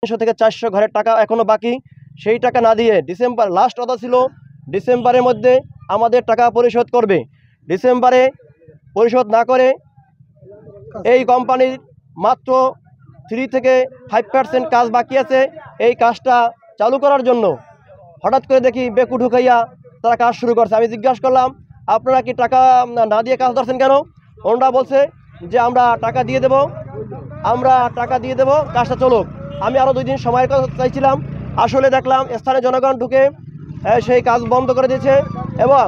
300 থেকে 400 ঘরের টাকা এখনো বাকি। সেই টাকা না দিয়ে ডিসেম্বর লাস্ট কথা ছিল ডিসেম্বরের মধ্যে আমাদের টাকা পরিশোধ করবে। ডিসেম্বরে পরিশোধ না করে এই কোম্পানির মাত্র 3 থেকে 5% কাজ বাকি আছে। এই কাজটা চালু করার জন্য হঠাৎ করে দেখি বেকু ঢুকাইয়া তারা কাজ শুরু করছে। আমি জিজ্ঞাসা করলাম, আপনারা কি টাকা না দিয়ে কাজ ধরছেন কেন? ওনারা বলছে যে আমরা টাকা দিয়ে দেব, কাজটা চলুক। আমি আরও 2 দিন সময়ের কথা চাইছিলাম। আসলে দেখলাম স্থানীয় জনগণ ঢুকে সেই কাজ বন্ধ করে দিয়েছে এবং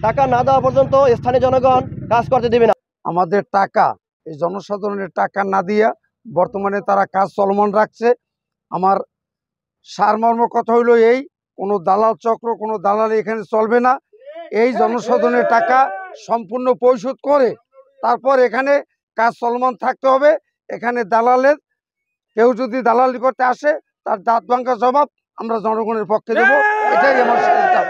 টাকা না দেওয়া পর্যন্ত স্থানীয় জনগণ কাজ করতে দেবে না। আমাদের টাকা, এই জনসাধারণের টাকা না দিয়া বর্তমানে তারা কাজ চলমান রাখছে। আমার সারমর্ম কথা হইলো এই, কোনো দালাল চক্র, কোনো দালালি এখানে চলবে না। এই জনসাধারণের টাকা সম্পূর্ণ পরিশোধ করে তারপর এখানে কাজ চলমান থাকতে হবে। এখানে দালালের কেউ যদি দালালি করতে আসে তার দাঁত ভাঙা জবাব আমরা জনগণের পক্ষে দেবো। এটাই আমার সিদ্ধান্ত।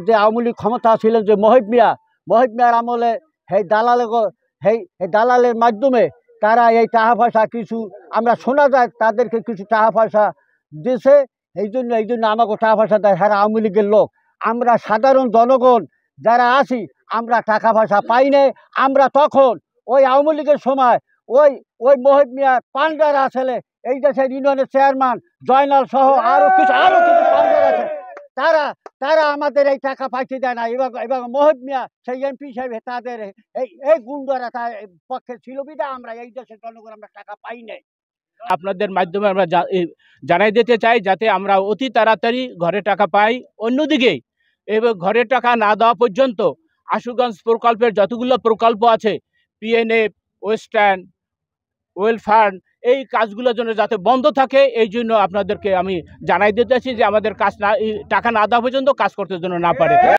যে আওয়ামী লীগ ক্ষমতা ছিলেন, যে মহিব মিয়ার আমলে এই দালালের মাধ্যমে তারা এই টাকা পয়সা কিছু আমরা শোনা যায় তাদেরকে কিছু টাকা পয়সা দিয়েছে। এই জন্য আমাকে টাকা পয়সা দেয় হ্যাঁ আওয়ামী লীগের লোক। আমরা সাধারণ জনগণ যারা আছি আমরা টাকা পয়সা পাই নাই। আমরা তখন ওই আওয়ামী লীগের সময় ওই মহিব মিয়ার পান্ডারা ছেলে, এই দেশের ইউনিয়নের চেয়ারম্যান জয়নাল সহ আরো কিছু পান্ডার আছে, তারা আমাদের এই টাকা পাইতে দেয় না। এবং মহিব মিয়া সেই এমপি সাহেব তাদের এই গুন্ডারা তার পক্ষে ছিল বিধা আমরা এই দেশের জনগণ আমরা টাকা পাই নাই। আপনাদের মাধ্যমে আমরা জানাই দিতে চাই যাতে আমরা অতি তাড়াতাড়ি ঘরে টাকা পাই। অন্যদিকে এবং ঘরের টাকা না দেওয়া পর্যন্ত আশুগঞ্জ প্রকল্পের যতগুলো প্রকল্প আছে, পিএনএফ, ওয়েস্টার্ন, ওয়েলফেয়ার, এই কাজগুলোর জন্য যাতে বন্ধ থাকে এই জন্য আপনাদেরকে আমি জানাই দিতে চাই যে আমাদের টাকা না দেওয়া পর্যন্ত কাজ করতে জন্য না পারে।